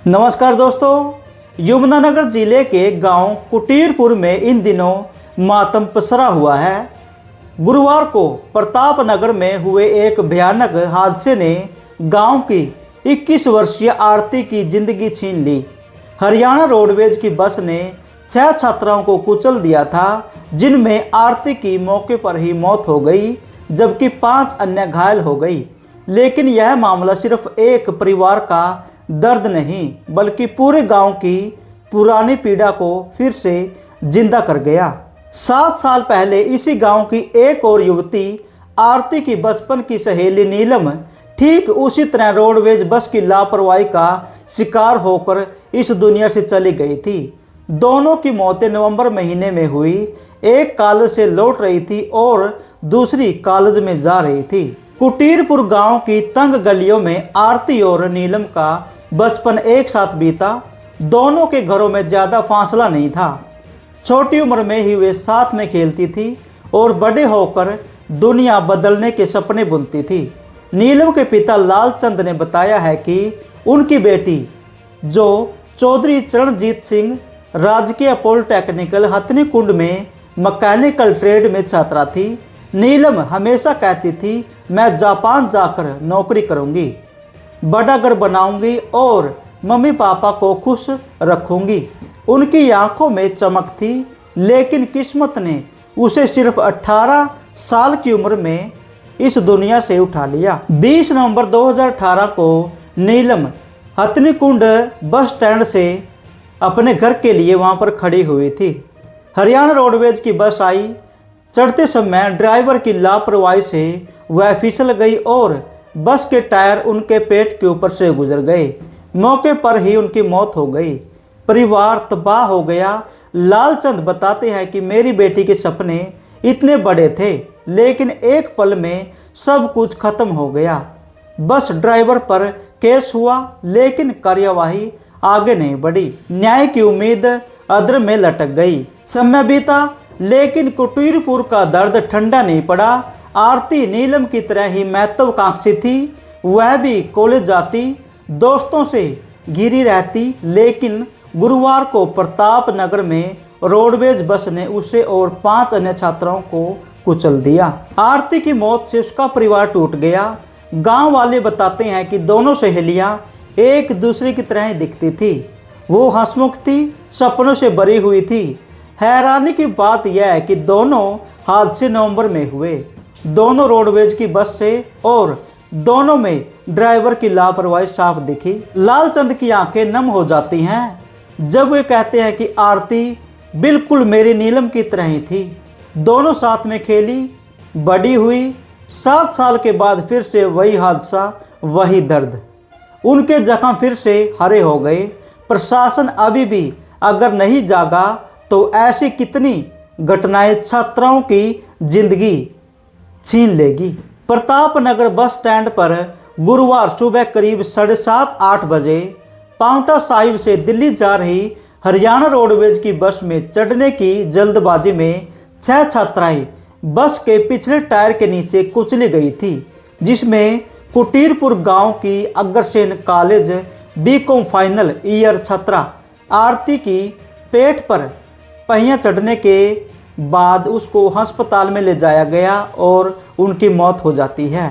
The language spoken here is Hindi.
नमस्कार दोस्तों, यमुनानगर जिले के गांव कुटीरपुर में इन दिनों मातम पसरा हुआ है। गुरुवार को प्रताप नगर में हुए एक भयानक हादसे ने गांव की 21 वर्षीय आरती की जिंदगी छीन ली। हरियाणा रोडवेज की बस ने 6 छात्राओं को कुचल दिया था, जिनमें आरती की मौके पर ही मौत हो गई, जबकि 5 अन्य घायल हो गई। लेकिन यह मामला सिर्फ एक परिवार का दर्द नहीं, बल्कि पूरे गांव की पुरानी पीड़ा को फिर से जिंदा कर गया। 7 साल पहले इसी गांव की एक और युवती आरती की बचपन की सहेली नीलम ठीक उसी तरह रोडवेज बस की लापरवाही का शिकार होकर इस दुनिया से चली गई थी। दोनों की मौतें नवंबर महीने में हुई। एक कॉलेज से लौट रही थी और दूसरी कॉलेज में जा रही थी। कुटीरपुर गांव की तंग गलियों में आरती और नीलम का बचपन एक साथ बीता। दोनों के घरों में ज़्यादा फासला नहीं था। छोटी उम्र में ही वे साथ में खेलती थी और बड़े होकर दुनिया बदलने के सपने बुनती थी। नीलम के पिता लालचंद ने बताया है कि उनकी बेटी, जो चौधरी चरणजीत सिंह राजकीय पॉलिटेक्निकल हथनीकुंड में मैकेनिकल ट्रेड में छात्रा थी। नीलम हमेशा कहती थी, मैं जापान जाकर नौकरी करूंगी, बड़ा घर बनाऊंगी और मम्मी पापा को खुश रखूंगी। उनकी आंखों में चमक थी, लेकिन किस्मत ने उसे सिर्फ 18 साल की उम्र में इस दुनिया से उठा लिया। 20 नवंबर 2018 को नीलम हथनीकुंड बस स्टैंड से अपने घर के लिए वहां पर खड़ी हुई थी। हरियाणा रोडवेज की बस आई। चढ़ते समय ड्राइवर की लापरवाही से वह फिसल गई और बस के टायर उनके पेट के ऊपर से गुजर गए। मौके पर ही उनकी मौत हो गई। परिवार तबाह हो गया। लालचंद बताते हैं कि मेरी बेटी के सपने इतने बड़े थे, लेकिन एक पल में सब कुछ खत्म हो गया। बस ड्राइवर पर केस हुआ, लेकिन कार्यवाही आगे नहीं बढ़ी। न्याय की उम्मीद अधर में लटक गई। समय बीता, लेकिन कुटीरपुर का दर्द ठंडा नहीं पड़ा। आरती नीलम की तरह ही महत्वाकांक्षी थी। वह भी कॉलेज जाती, दोस्तों से घिरी रहती, लेकिन गुरुवार को प्रताप नगर में रोडवेज बस ने उसे और 5 अन्य छात्राओं को कुचल दिया। आरती की मौत से उसका परिवार टूट गया। गांव वाले बताते हैं कि दोनों सहेलियां एक दूसरे की तरह ही दिखती थी। वो हंसमुख थी, सपनों से भरी हुई थी। हैरानी की बात यह है कि दोनों हादसे नवंबर में हुए, दोनों रोडवेज की बस से, और दोनों में ड्राइवर की लापरवाही साफ दिखी। लालचंद की आंखें नम हो जाती हैं जब वे कहते हैं कि आरती बिल्कुल मेरी नीलम की तरह ही थी। दोनों साथ में खेली, बड़ी हुई। 7 साल के बाद फिर से वही हादसा, वही दर्द। उनके जख्म फिर से हरे हो गए। प्रशासन अभी भी अगर नहीं जागा तो ऐसी कितनी घटनाएं छात्राओं की जिंदगी छीन लेगी। प्रताप नगर बस स्टैंड पर गुरुवार सुबह करीब 7:30-8 बजे पांवटा साहिब से दिल्ली जा रही हरियाणा रोडवेज की बस में चढ़ने की जल्दबाजी में 6 छात्राएं बस के पिछले टायर के नीचे कुचली गई थी, जिसमें कुटीरपुर गांव की Agrasen college BCom final year छात्रा आरती की पेट पर पहिया चढ़ने के बाद उसको अस्पताल में ले जाया गया और उनकी मौत हो जाती है।